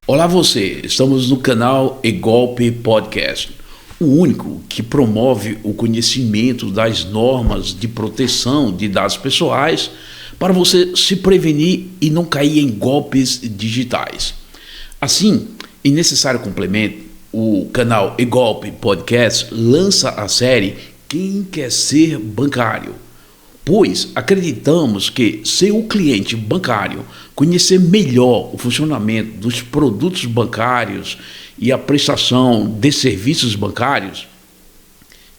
Olá você, estamos no canal E-Golpe Podcast, o único que promove o conhecimento das normas de proteção de dados pessoais para você se prevenir e não cair em golpes digitais. Assim, em necessário complemento, o canal E-Golpe Podcast lança a série Quem Quer Ser Bancário? Pois acreditamos que, se o cliente bancário conhecer melhor o funcionamento dos produtos bancários e a prestação de serviços bancários,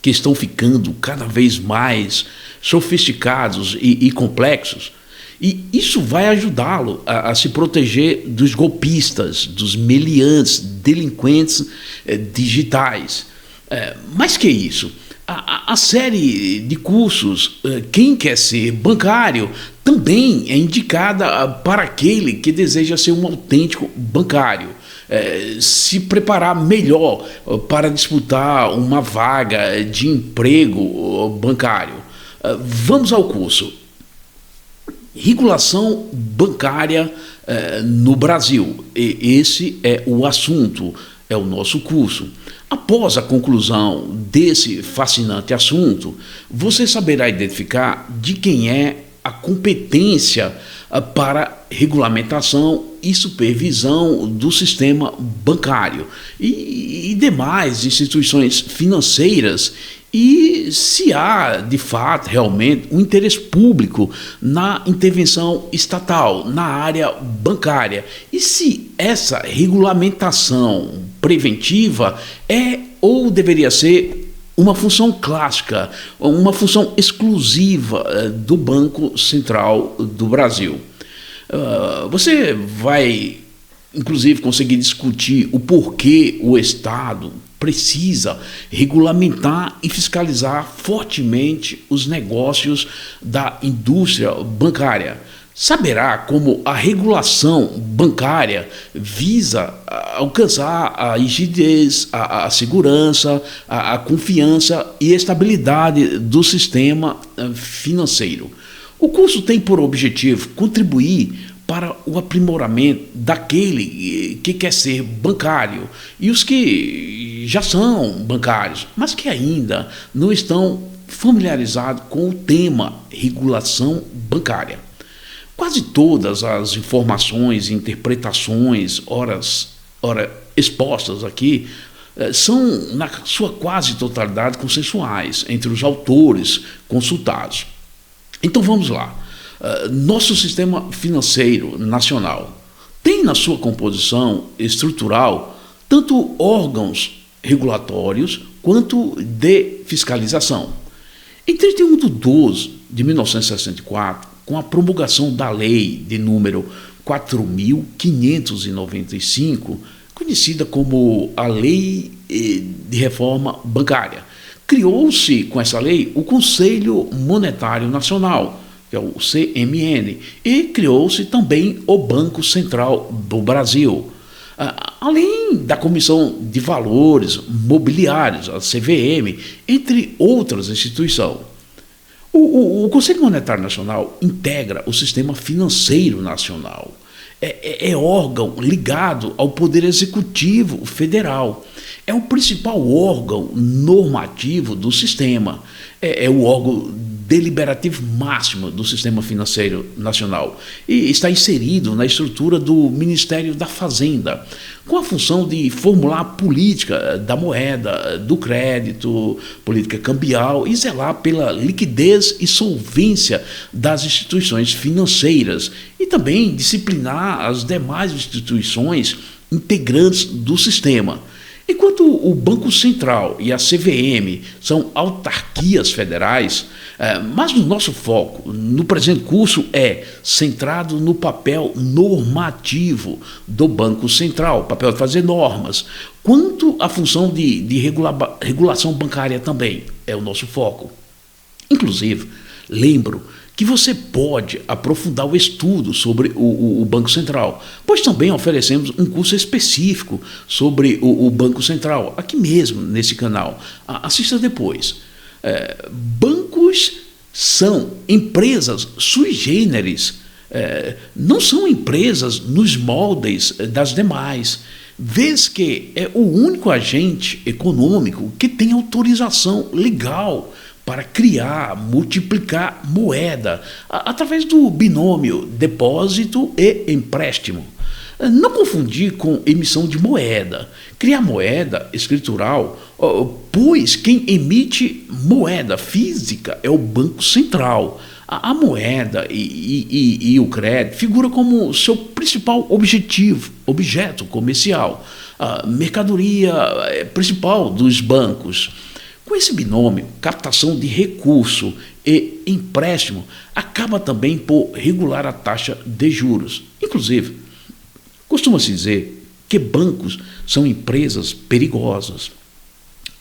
que estão ficando cada vez mais sofisticados e complexos, e isso vai ajudá-lo a se proteger dos golpistas, dos meliantes, delinquentes digitais. Mais que isso, a série de cursos Quem Quer Ser Bancário também é indicada para aquele que deseja ser um autêntico bancário, se preparar melhor para disputar uma vaga de emprego bancário. Vamos ao curso. Regulação bancária no Brasil. Esse é o assunto, é o nosso curso. Após a conclusão desse fascinante assunto, você saberá identificar de quem é a competência para regulamentação e supervisão do sistema bancário e demais instituições financeiras, e se há, de fato, realmente um interesse público na intervenção estatal na área bancária, e se essa regulamentação preventiva é ou deveria ser uma função clássica, uma função exclusiva do Banco Central do Brasil. Você vai, inclusive, conseguir discutir o porquê o Estado precisa regulamentar e fiscalizar fortemente os negócios da indústria bancária. Saberá como a regulação bancária visa alcançar a rigidez, a segurança, a confiança e a estabilidade do sistema financeiro. O curso tem por objetivo contribuir para o aprimoramento daquele que quer ser bancário e os que já são bancários, mas que ainda não estão familiarizados com o tema regulação bancária. Quase todas as informações e interpretações ora expostas aqui são, na sua quase totalidade, consensuais entre os autores consultados. Então vamos lá. Nosso sistema financeiro nacional tem na sua composição estrutural tanto órgãos regulatórios quanto de fiscalização. Em 31 de 12 de 1964, com a promulgação da lei de número 4.595, conhecida como a Lei de Reforma Bancária, criou-se com essa lei o Conselho Monetário Nacional, que é o CMN, e criou-se também o Banco Central do Brasil, além da Comissão de Valores Mobiliários, a CVM, entre outras instituições. O Conselho Monetário Nacional integra o sistema financeiro nacional. É órgão ligado ao Poder Executivo Federal. É o principal órgão normativo do sistema. É o órgão deliberativo máximo do sistema financeiro nacional e está inserido na estrutura do Ministério da Fazenda, com a função de formular a política da moeda, do crédito, política cambial e zelar pela liquidez e solvência das instituições financeiras e também disciplinar as demais instituições integrantes do sistema. Enquanto o Banco Central e a CVM são autarquias federais, mas o nosso foco no presente curso é centrado no papel normativo do Banco Central, papel de fazer normas, quanto à função de regulação bancária também é o nosso foco. Inclusive, lembro que você pode aprofundar o estudo sobre o Banco Central, pois também oferecemos um curso específico sobre o Banco Central, aqui mesmo nesse canal. Assista depois. Bancos são empresas sui generis, não são empresas nos moldes das demais, vez que é o único agente econômico que tem autorização legal para criar, multiplicar moeda através do binômio depósito e empréstimo. Não confundir com emissão de moeda. Criar moeda escritural, pois quem emite moeda física é o Banco Central. A moeda e o crédito figuram como seu principal objeto comercial, a mercadoria principal dos bancos. Com esse binômio, captação de recurso e empréstimo acaba também por regular a taxa de juros. Inclusive, costuma-se dizer que bancos são empresas perigosas.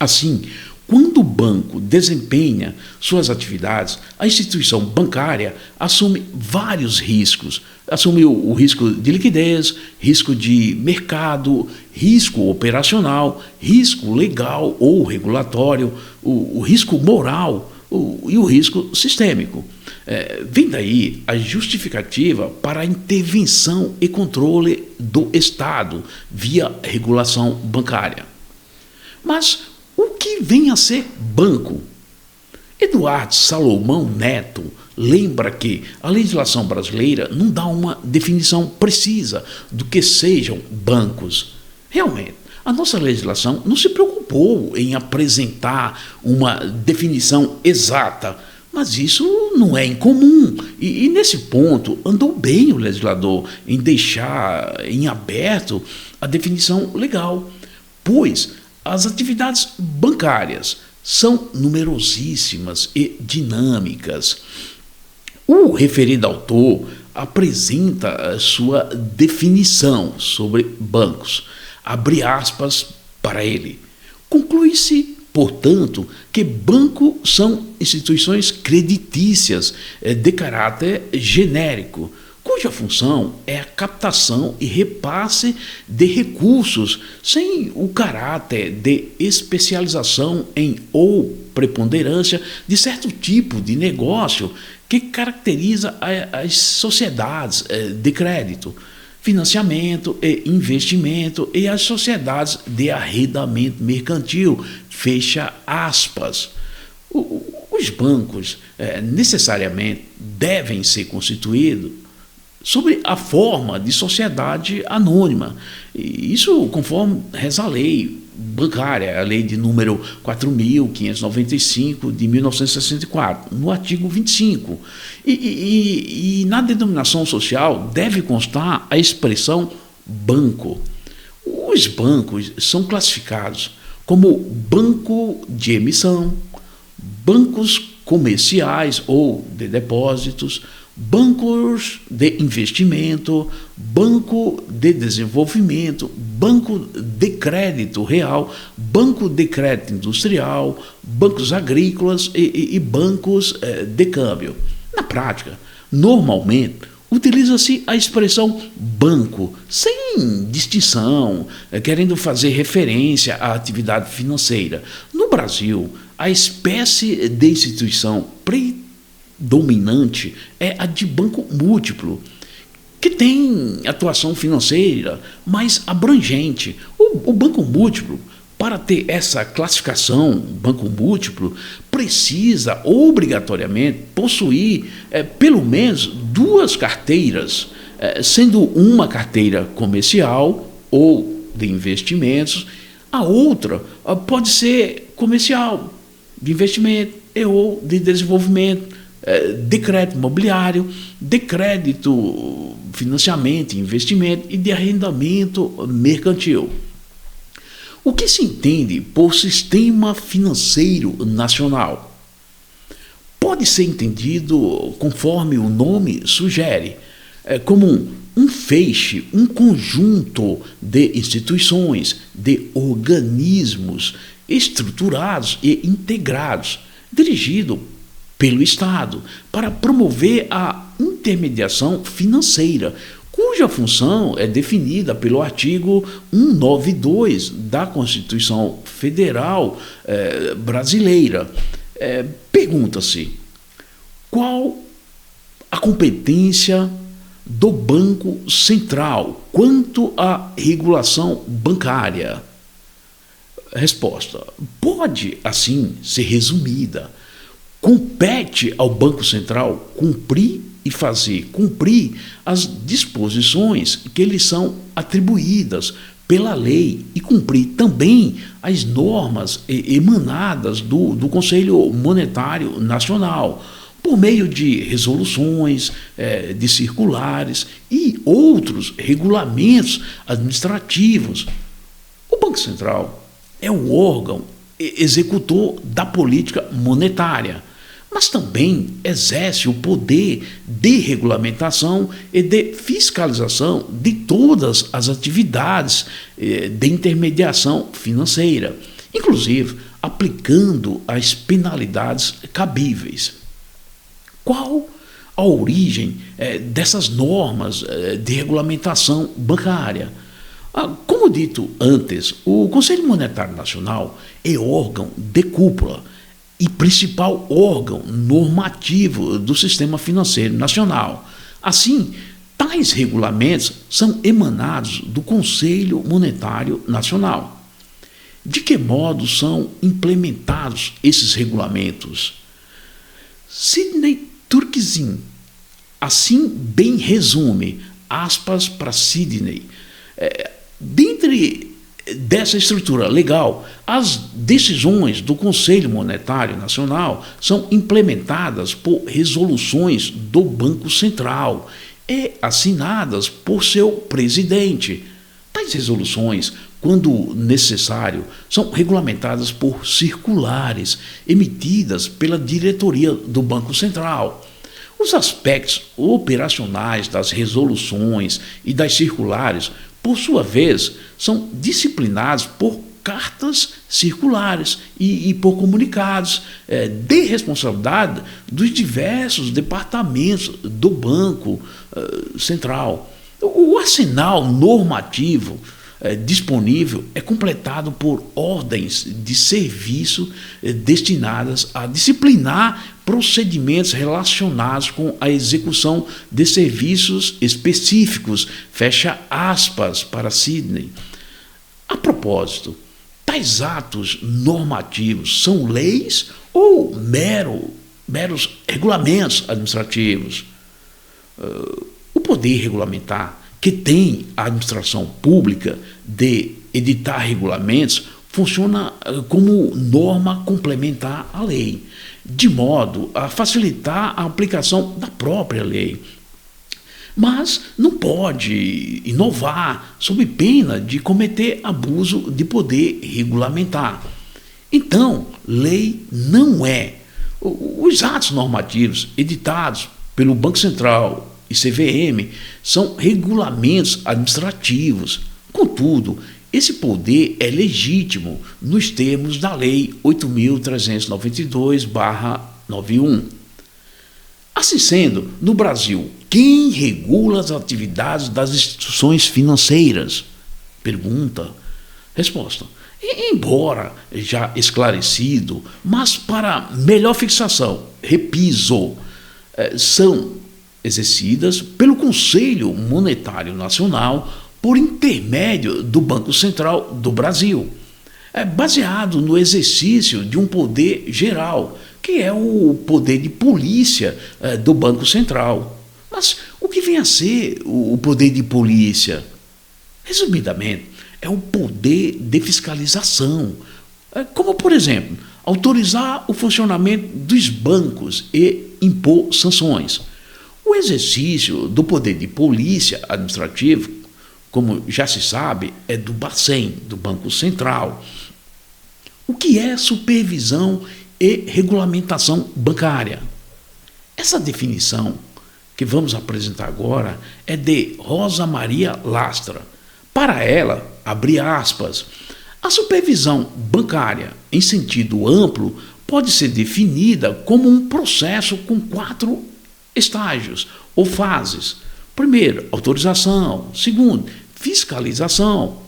Assim, quando o banco desempenha suas atividades, a instituição bancária assume vários riscos. Assume o risco de liquidez, risco de mercado, risco operacional, risco legal ou regulatório, o risco moral e o risco sistêmico. Vem daí a justificativa para a intervenção e controle do Estado via regulação bancária. Mas o que vem a ser banco? Eduardo Salomão Neto lembra que a legislação brasileira não dá uma definição precisa do que sejam bancos. Realmente, a nossa legislação não se preocupou em apresentar uma definição exata, mas isso não é incomum. E nesse ponto, andou bem o legislador em deixar em aberto a definição legal, pois as atividades bancárias são numerosíssimas e dinâmicas. O referido autor apresenta a sua definição sobre bancos. Abre aspas para ele. Conclui-se, portanto, que bancos são instituições creditícias de caráter genérico, cuja função é a captação e repasse de recursos sem o caráter de especialização em ou preponderância de certo tipo de negócio que caracteriza as sociedades de crédito, financiamento e investimento e as sociedades de arrendamento mercantil. Fecha aspas. Os bancos necessariamente devem ser constituídos sobre a forma de sociedade anônima. Isso conforme reza a lei bancária, a lei de número 4.595 de 1964, no artigo 25. E na denominação social deve constar a expressão banco. Os bancos são classificados como banco de emissão, bancos comerciais ou de depósitos, bancos de investimento, banco de desenvolvimento, banco de crédito real, banco de crédito industrial, bancos agrícolas e bancos de câmbio. Na prática, normalmente, utiliza-se a expressão banco, sem distinção, querendo fazer referência à atividade financeira. No Brasil, a espécie de instituição predominante é a de banco múltiplo, que tem atuação financeira mais abrangente. O banco múltiplo, para ter essa classificação, banco múltiplo, precisa obrigatoriamente possuir pelo menos duas carteiras, sendo uma carteira comercial ou de investimentos, a outra pode ser comercial, de investimento ou de desenvolvimento, de crédito imobiliário, de crédito, financiamento, investimento e de arrendamento mercantil. O que se entende por sistema financeiro nacional? Pode ser entendido, conforme o nome sugere, como um feixe, um conjunto de instituições, de organismos estruturados e integrados, dirigido pelo Estado, para promover a intermediação financeira, cuja função é definida pelo artigo 192 da Constituição Federal Brasileira. Pergunta-se, qual a competência do Banco Central quanto à regulação bancária? Resposta: pode, assim, ser resumida. Compete ao Banco Central cumprir e fazer cumprir as disposições que lhe são atribuídas pela lei e cumprir também as normas emanadas do Conselho Monetário Nacional, por meio de resoluções, de circulares e outros regulamentos administrativos. O Banco Central é o órgão executor da política monetária, mas também exerce o poder de regulamentação e de fiscalização de todas as atividades de intermediação financeira, inclusive aplicando as penalidades cabíveis. Qual a origem dessas normas de regulamentação bancária? Como dito antes, o Conselho Monetário Nacional é órgão de cúpula e principal órgão normativo do sistema financeiro nacional. Assim, tais regulamentos são emanados do Conselho Monetário Nacional. De que modo são implementados esses regulamentos? Sidney Turkson assim bem resume, aspas para Sidney, dentre dessa estrutura legal, as decisões do Conselho Monetário Nacional são implementadas por resoluções do Banco Central e assinadas por seu presidente. Tais resoluções, quando necessário, são regulamentadas por circulares emitidas pela diretoria do Banco Central. Os aspectos operacionais das resoluções e das circulares, por sua vez, são disciplinados por cartas circulares e por comunicados de responsabilidade dos diversos departamentos do Banco Central. O arsenal normativo disponível é completado por ordens de serviço destinadas a disciplinar procedimentos relacionados com a execução de serviços específicos, fecha aspas para Sidney. A propósito, tais atos normativos são leis ou meros regulamentos administrativos? O poder regulamentar que tem a administração pública de editar regulamentos funciona como norma complementar à lei, de modo a facilitar a aplicação da própria lei. Mas não pode inovar sob pena de cometer abuso de poder regulamentar. Então, lei não é. Os atos normativos editados pelo Banco Central e CVM são regulamentos administrativos. Contudo, esse poder é legítimo nos termos da Lei 8.392/91. Assim sendo, no Brasil, quem regula as atividades das instituições financeiras? Pergunta. Resposta. Embora já esclarecido, mas para melhor fixação, repiso, são exercidas pelo Conselho Monetário Nacional por intermédio do Banco Central do Brasil, baseado no exercício de um poder geral, que é o poder de polícia do Banco Central. Mas o que vem a ser o poder de polícia? Resumidamente, é o poder de fiscalização, como, por exemplo, autorizar o funcionamento dos bancos e impor sanções. O exercício do poder de polícia administrativo como já se sabe, é do Bacen, do Banco Central. O que é supervisão e regulamentação bancária? Essa definição que vamos apresentar agora é de Rosa Maria Lastra. Para ela, abre aspas, a supervisão bancária, em sentido amplo, pode ser definida como um processo com 4 estágios ou fases. Primeiro, autorização. Segundo, fiscalização.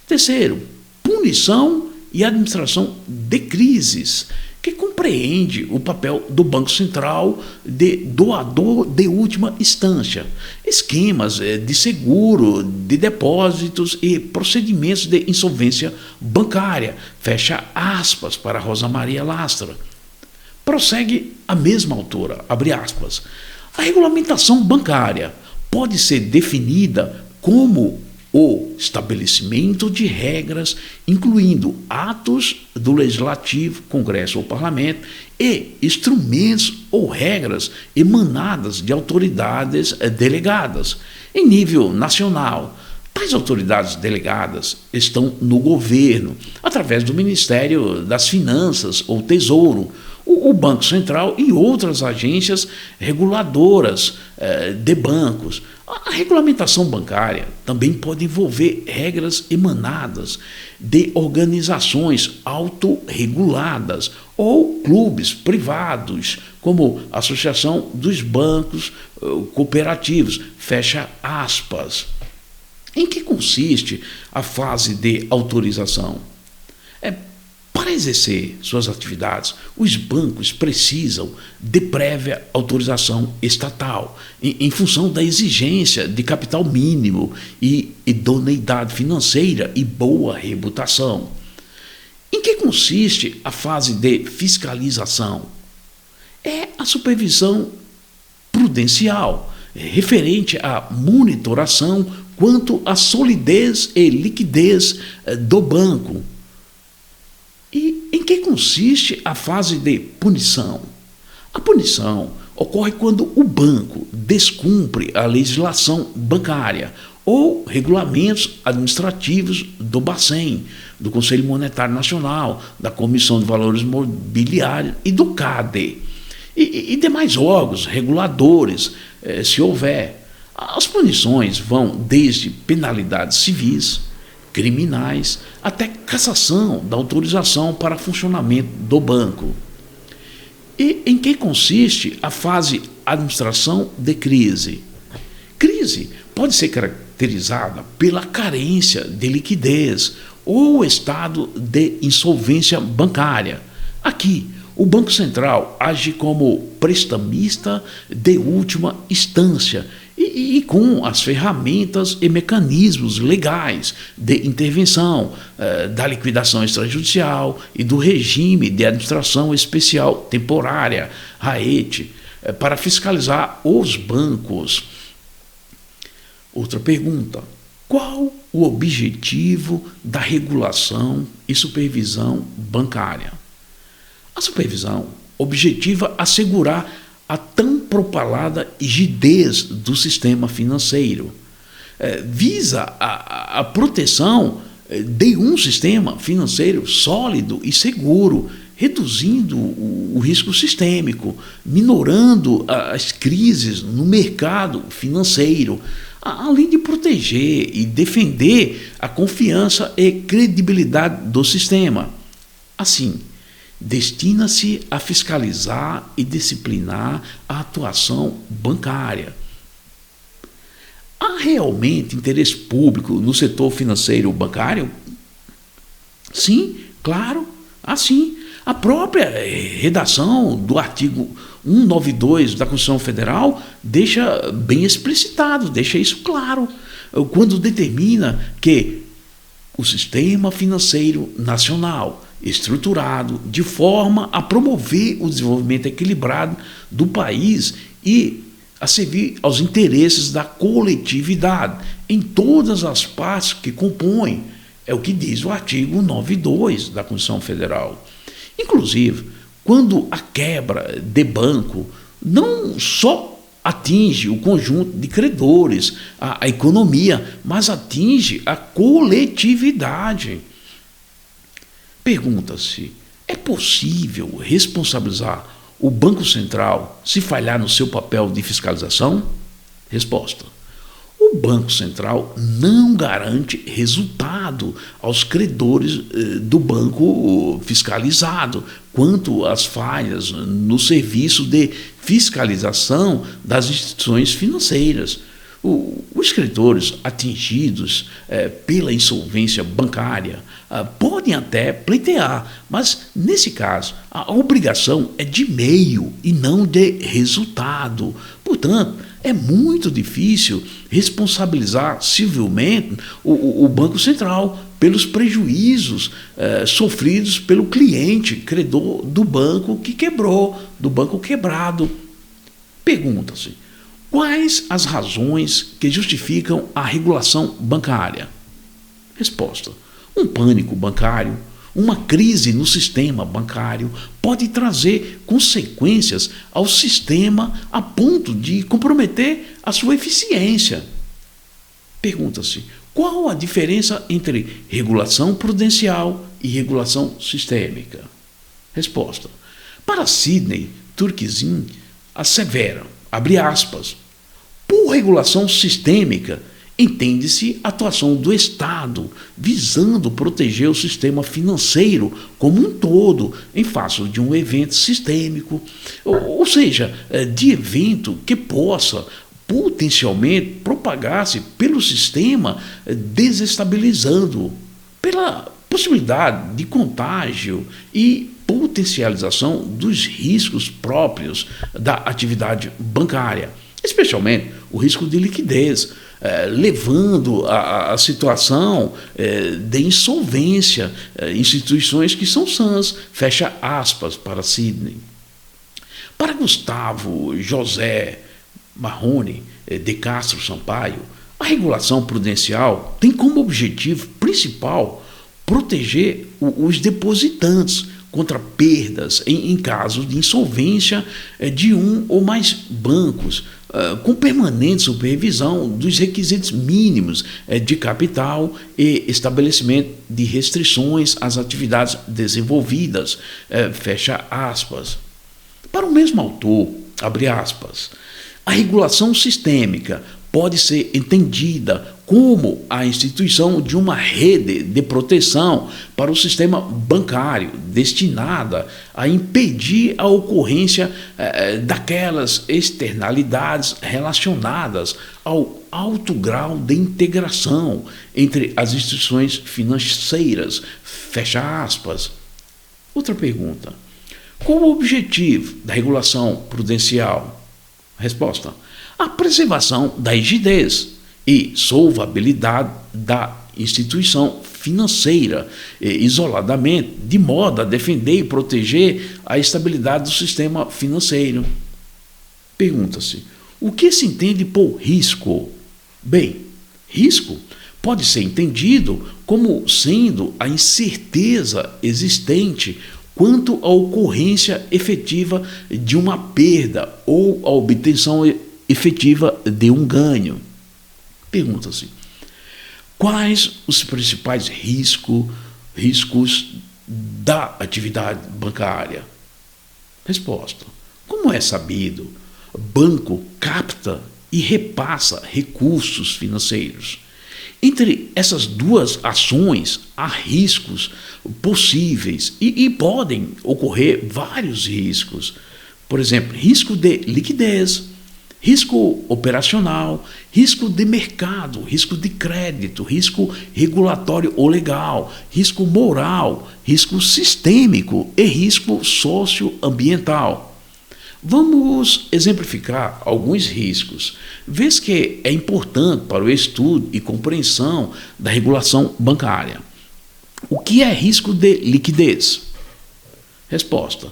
Terceiro, punição e administração de crises, que compreende o papel do Banco Central de doador de última instância, esquemas de seguro, de depósitos e procedimentos de insolvência bancária. Fecha aspas para Rosa Maria Lastra. Prossegue a mesma autora, abre aspas. A regulamentação bancária pode ser definida como o estabelecimento de regras, incluindo atos do Legislativo, Congresso ou Parlamento, e instrumentos ou regras emanadas de autoridades delegadas em nível nacional. Tais autoridades delegadas estão no governo, através do Ministério das Finanças ou Tesouro, o Banco Central e outras agências reguladoras de bancos. A regulamentação bancária também pode envolver regras emanadas de organizações autorreguladas ou clubes privados, como a Associação dos Bancos Cooperativos. Fecha aspas. Em que consiste a fase de autorização? Para exercer suas atividades, os bancos precisam de prévia autorização estatal, em função da exigência de capital mínimo e idoneidade financeira e boa reputação. Em que consiste a fase de fiscalização? É a supervisão prudencial, referente à monitoração quanto à solidez e liquidez do banco. E em que consiste a fase de punição? A punição ocorre quando o banco descumpre a legislação bancária ou regulamentos administrativos do Bacen, do Conselho Monetário Nacional, da Comissão de Valores Mobiliários e do CADE, e demais órgãos reguladores, se houver. As punições vão desde penalidades civis, criminais, até cassação da autorização para funcionamento do banco. E em que consiste a fase administração de crise? Crise pode ser caracterizada pela carência de liquidez ou estado de insolvência bancária. Aqui, o Banco Central age como prestamista de última instância e com as ferramentas e mecanismos legais de intervenção da liquidação extrajudicial e do regime de administração especial temporária, RAET, para fiscalizar os bancos. Outra pergunta: qual o objetivo da regulação e supervisão bancária? A supervisão objetiva assegurar a tão propalada rigidez do sistema financeiro. Visa a proteção de um sistema financeiro sólido e seguro, reduzindo o risco sistêmico, minorando as crises no mercado financeiro, além de proteger e defender a confiança e credibilidade do sistema. Assim, destina-se a fiscalizar e disciplinar a atuação bancária. Há realmente interesse público no setor financeiro bancário? Sim, claro, há sim. A própria redação do artigo 192 da Constituição Federal deixa bem explicitado, deixa isso claro, quando determina que o sistema financeiro nacional estruturado de forma a promover o desenvolvimento equilibrado do país e a servir aos interesses da coletividade em todas as partes que compõem. É o que diz o artigo 192 da Constituição Federal. Inclusive, quando a quebra de banco não só atinge o conjunto de credores, a economia, mas atinge a coletividade. Pergunta-se: é possível responsabilizar o Banco Central se falhar no seu papel de fiscalização? Resposta: o Banco Central não garante resultado aos credores do banco fiscalizado quanto às falhas no serviço de fiscalização das instituições financeiras. Os credores atingidos pela insolvência bancária podem até pleitear, mas, nesse caso, a obrigação é de meio e não de resultado. Portanto, é muito difícil responsabilizar civilmente o Banco Central pelos prejuízos sofridos pelo cliente credor do banco que quebrou, do banco quebrado. Pergunta-se: quais as razões que justificam a regulação bancária? Resposta: um pânico bancário, uma crise no sistema bancário pode trazer consequências ao sistema a ponto de comprometer a sua eficiência. Pergunta-se: qual a diferença entre regulação prudencial e regulação sistêmica? Resposta: para Sidney Turkson, assevera, abre aspas, por regulação sistêmica, entende-se a atuação do Estado visando proteger o sistema financeiro como um todo em face de um evento sistêmico, ou seja, de evento que possa potencialmente propagar-se pelo sistema, desestabilizando pela possibilidade de contágio e potencialização dos riscos próprios da atividade bancária, especialmente o risco de liquidez, levando a situação de insolvência, instituições que são sãs, fecha aspas, para Sidney. Para Gustavo José Marrone de Castro Sampaio, a regulação prudencial tem como objetivo principal proteger os depositantes contra perdas em caso de insolvência de um ou mais bancos, com permanente supervisão dos requisitos mínimos de capital e estabelecimento de restrições às atividades desenvolvidas, fecha aspas. Para o mesmo autor, abre aspas, a regulação sistêmica pode ser entendida como a instituição de uma rede de proteção para o sistema bancário destinada a impedir a ocorrência daquelas externalidades relacionadas ao alto grau de integração entre as instituições financeiras, fecha aspas. Outra pergunta: qual o objetivo da regulação prudencial? Resposta: a preservação da rigidez e solvabilidade da instituição financeira, isoladamente, de modo a defender e proteger a estabilidade do sistema financeiro. Pergunta-se: o que se entende por risco? Bem, risco pode ser entendido como sendo a incerteza existente quanto à ocorrência efetiva de uma perda ou a obtenção efetiva de um ganho. Pergunta-se: quais os principais riscos da atividade bancária? Resposta: como é sabido, banco capta e repassa recursos financeiros. Entre essas duas ações, há riscos possíveis e podem ocorrer vários riscos. Por exemplo, risco de liquidez, risco operacional, risco de mercado, risco de crédito, risco regulatório ou legal, risco moral, risco sistêmico e risco socioambiental. Vamos exemplificar alguns riscos, vez que é importante para o estudo e compreensão da regulação bancária. O que é risco de liquidez? Resposta: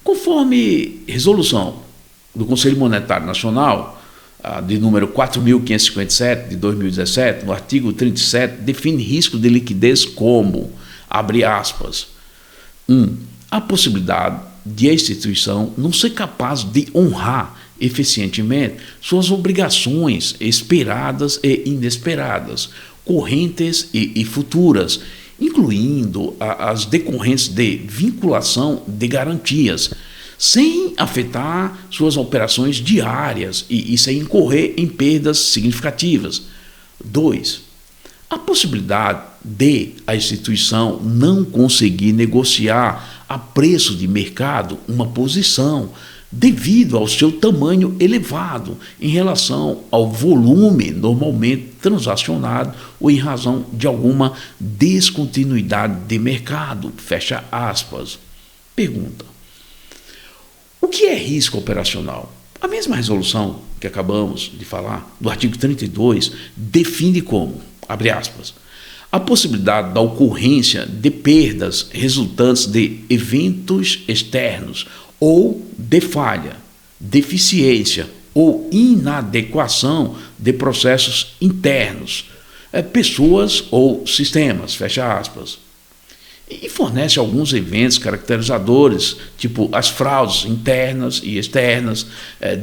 conforme resolução do Conselho Monetário Nacional, de número 4.557 de 2017, no artigo 37, define risco de liquidez como, abre aspas, 1. A possibilidade de a instituição não ser capaz de honrar eficientemente suas obrigações esperadas e inesperadas, correntes e futuras, incluindo as decorrentes de vinculação de garantias, sem afetar suas operações diárias e sem incorrer em perdas significativas. 2. A possibilidade de a instituição não conseguir negociar a preço de mercado uma posição devido ao seu tamanho elevado em relação ao volume normalmente transacionado ou em razão de alguma descontinuidade de mercado. Fecha aspas. Pergunta: o que é risco operacional? A mesma resolução que acabamos de falar, do artigo 32, define como, abre aspas, a possibilidade da ocorrência de perdas resultantes de eventos externos ou de falha, deficiência ou inadequação de processos internos, pessoas ou sistemas, fecha aspas. E fornece alguns eventos caracterizadores, tipo as fraudes internas e externas,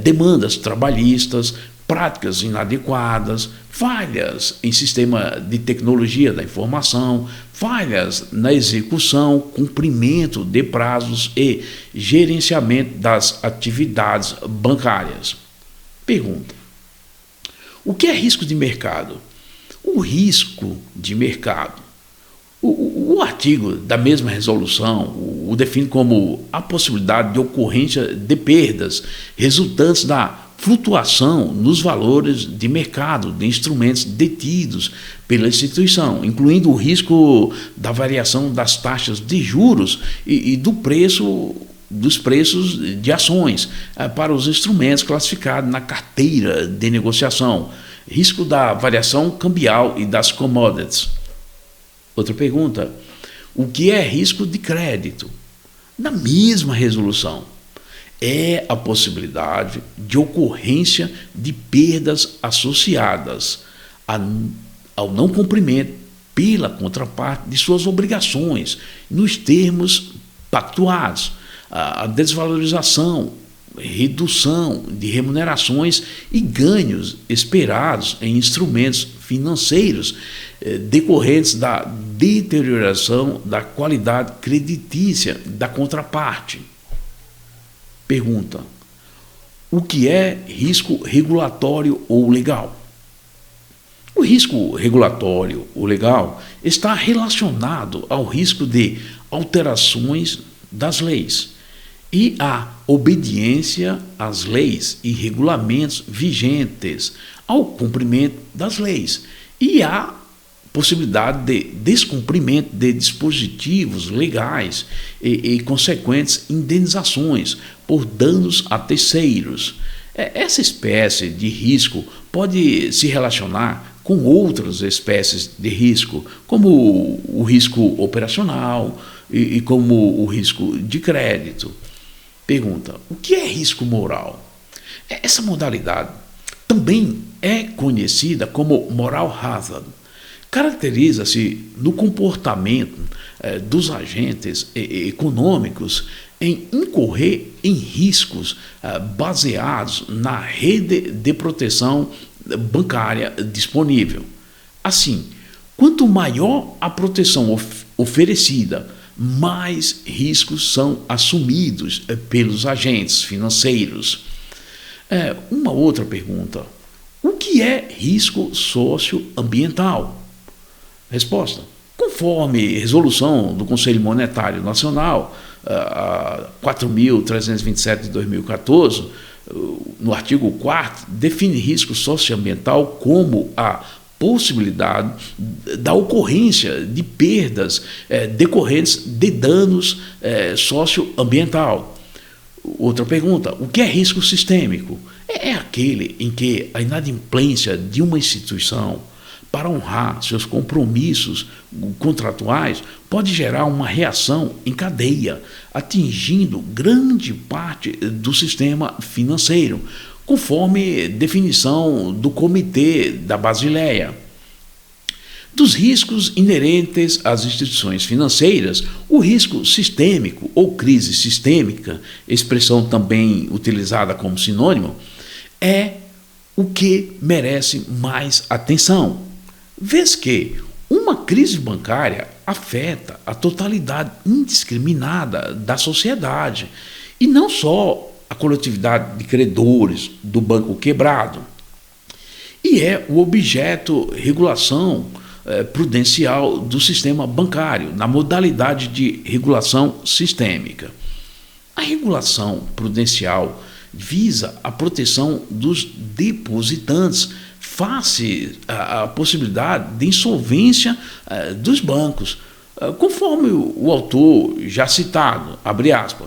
demandas trabalhistas, práticas inadequadas, falhas em sistema de tecnologia da informação, falhas na execução, cumprimento de prazos e gerenciamento das atividades bancárias. Pergunta: o que é risco de mercado? O risco de mercado, o artigo da mesma resolução o define como a possibilidade de ocorrência de perdas resultantes da flutuação nos valores de mercado de instrumentos detidos pela instituição, incluindo o risco da variação das taxas de juros e dos preços de ações para os instrumentos classificados na carteira de negociação, risco da variação cambial e das commodities. Outra pergunta: o que é risco de crédito? Na mesma resolução, é a possibilidade de ocorrência de perdas associadas ao não cumprimento pela contraparte de suas obrigações nos termos pactuados, a desvalorização, redução de remunerações e ganhos esperados em instrumentos financeiros decorrentes da deterioração da qualidade creditícia da contraparte. Pergunta: o que é risco regulatório ou legal? O risco regulatório ou legal está relacionado ao risco de alterações das leis e à obediência às leis e regulamentos vigentes, ao cumprimento das leis e à possibilidade de descumprimento de dispositivos legais e consequentes indenizações por danos a terceiros. Essa espécie de risco pode se relacionar com outras espécies de risco, como o risco operacional e como o risco de crédito. Pergunta: o que é risco moral? Essa modalidade também é conhecida como moral hazard. Caracteriza-se no comportamento dos agentes econômicos em incorrer em riscos baseados na rede de proteção bancária disponível. Assim, quanto maior a proteção oferecida, mais riscos são assumidos pelos agentes financeiros. Uma outra pergunta: o que é risco socioambiental? Resposta: conforme resolução do Conselho Monetário Nacional, 4.327 de 2014, no artigo 4º, define risco socioambiental como a possibilidade da ocorrência de perdas decorrentes de danos socioambiental. Outra pergunta: o que é risco sistêmico? É aquele em que a inadimplência de uma instituição para honrar seus compromissos contratuais pode gerar uma reação em cadeia, atingindo grande parte do sistema financeiro, conforme definição do Comitê da Basileia. Dos riscos inerentes às instituições financeiras, o risco sistêmico ou crise sistêmica, expressão também utilizada como sinônimo, é o que merece mais atenção, vez que uma crise bancária afeta a totalidade indiscriminada da sociedade e não só a coletividade de credores do banco quebrado. E é o objeto regulação prudencial do sistema bancário, na modalidade de regulação sistêmica. A regulação prudencial visa a proteção dos depositantes face à possibilidade de insolvência dos bancos, conforme o autor já citado, abre aspas.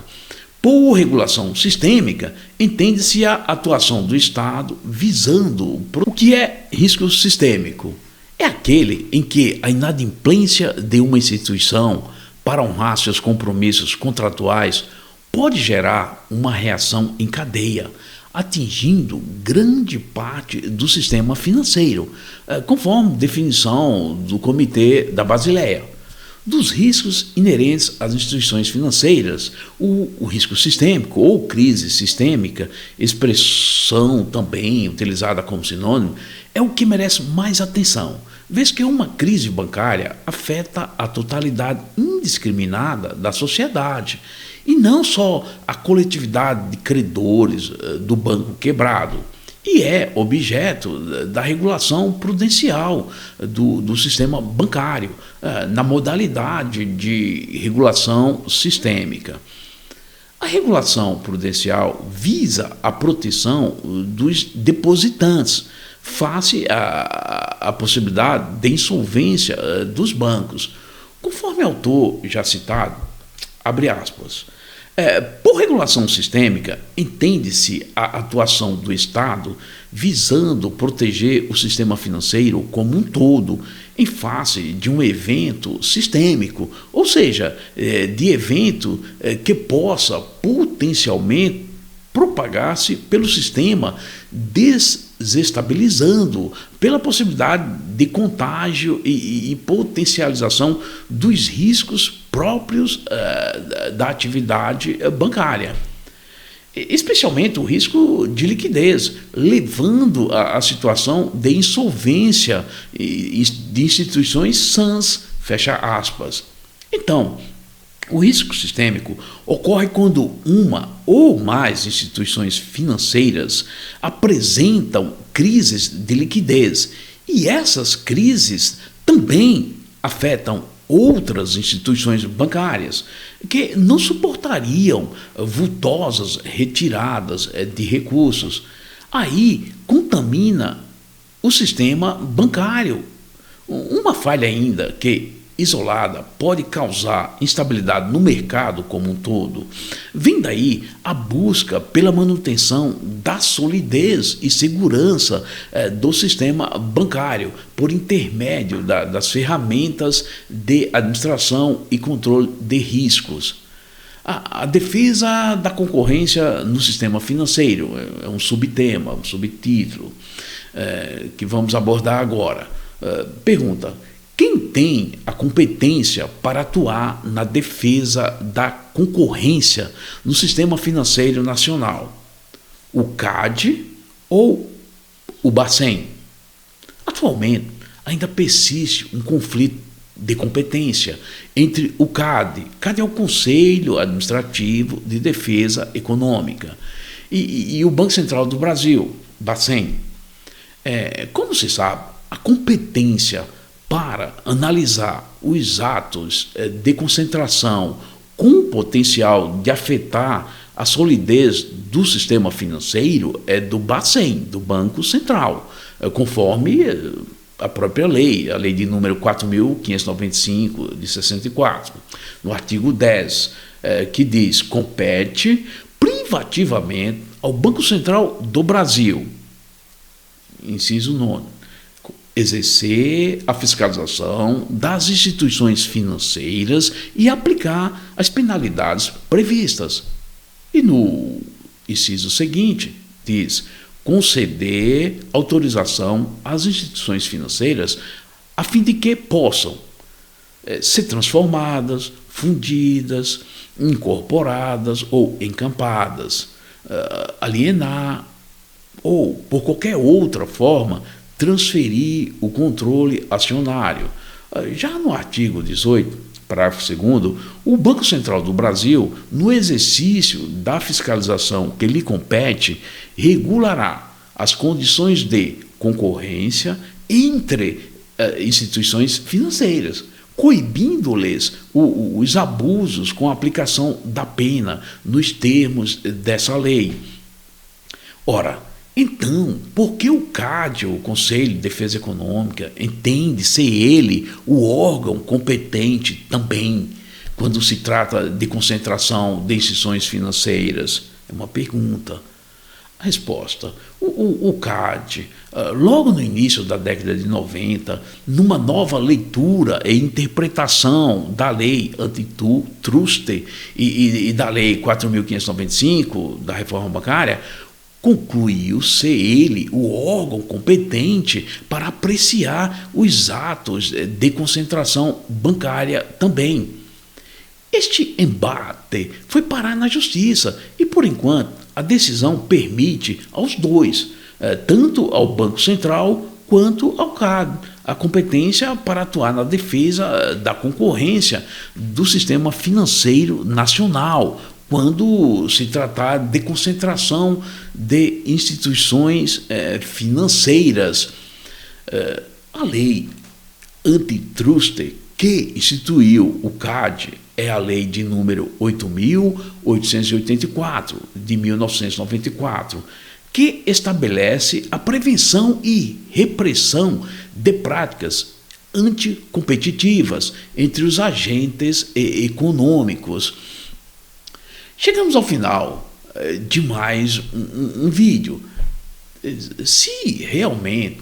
Por regulação sistêmica, entende-se a atuação do Estado visando o que é risco sistêmico. É aquele em que a inadimplência de uma instituição para honrar seus compromissos contratuais pode gerar uma reação em cadeia, atingindo grande parte do sistema financeiro, conforme definição do Comitê da Basileia. Dos riscos inerentes às instituições financeiras, o risco sistêmico ou crise sistêmica, expressão também utilizada como sinônimo, é o que merece mais atenção, vez que uma crise bancária afeta a totalidade indiscriminada da sociedade e não só a coletividade de credores do banco quebrado, e é objeto da regulação prudencial do sistema bancário, na modalidade de regulação sistêmica. A regulação prudencial visa a proteção dos depositantes face à possibilidade de insolvência dos bancos, conforme o autor já citado, abre aspas. Por regulação sistêmica, entende-se a atuação do Estado visando proteger o sistema financeiro como um todo em face de um evento sistêmico, ou seja, de evento que possa potencialmente propagar-se pelo sistema, desestabilizando pela possibilidade de contágio e potencialização dos riscos próprios da atividade bancária, especialmente o risco de liquidez, levando à situação de insolvência de instituições sãs, fecha aspas. Então, o risco sistêmico ocorre quando uma ou mais instituições financeiras apresentam crises de liquidez e essas crises também afetam outras instituições bancárias que não suportariam vultosas retiradas de recursos. Aí contamina o sistema bancário. Uma falha ainda que isolada pode causar instabilidade no mercado como um todo. Vem daí a busca pela manutenção da solidez e segurança do sistema bancário por intermédio das ferramentas de administração e controle de riscos. A defesa da concorrência no sistema financeiro é um subtema, um subtítulo que vamos abordar agora. Pergunta: quem tem a competência para atuar na defesa da concorrência no sistema financeiro nacional? O CAD ou o Bacen? Atualmente, ainda persiste um conflito de competência entre o CAD é o Conselho Administrativo de Defesa Econômica, e o Banco Central do Brasil, Bacen. Como se sabe, a competência para analisar os atos de concentração com potencial de afetar a solidez do sistema financeiro é do Bacen, do Banco Central, conforme a própria lei, a lei de número 4.595 de 64, no artigo 10, que diz: compete privativamente ao Banco Central do Brasil, inciso 9, exercer a fiscalização das instituições financeiras e aplicar as penalidades previstas. E no inciso seguinte diz: conceder autorização às instituições financeiras a fim de que possam ser transformadas, fundidas, incorporadas ou encampadas, alienar ou, por qualquer outra forma, transferir o controle acionário. Já no artigo 18, parágrafo 2º, o Banco Central do Brasil, no exercício da fiscalização que lhe compete, regulará as condições de concorrência entre instituições financeiras, coibindo-lhes os abusos com a aplicação da pena nos termos dessa lei. Ora, então, por que o CAD, o Conselho de Defesa Econômica, entende ser ele o órgão competente também quando se trata de concentração de instituições financeiras? É uma pergunta. A resposta: o CAD, logo no início da década de 90, numa nova leitura e interpretação da lei antitrust e da lei 4.595, da reforma bancária, concluiu ser ele o órgão competente para apreciar os atos de concentração bancária também. Este embate foi parar na Justiça e, por enquanto, a decisão permite aos dois, tanto ao Banco Central quanto ao CAD, a competência para atuar na defesa da concorrência do sistema financeiro nacional, quando se tratar de concentração de instituições financeiras. A lei antitrust que instituiu o CAD é a lei de número 8.884, de 1994, que estabelece a prevenção e repressão de práticas anticompetitivas entre os agentes econômicos. Chegamos ao final de mais um vídeo. Se realmente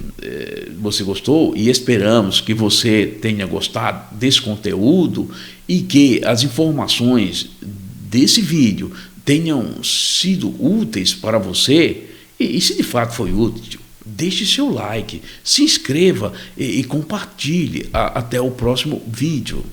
você gostou, e esperamos que você tenha gostado desse conteúdo e que as informações desse vídeo tenham sido úteis para você, e se de fato foi útil, deixe seu like, se inscreva e compartilhe. Até o próximo vídeo.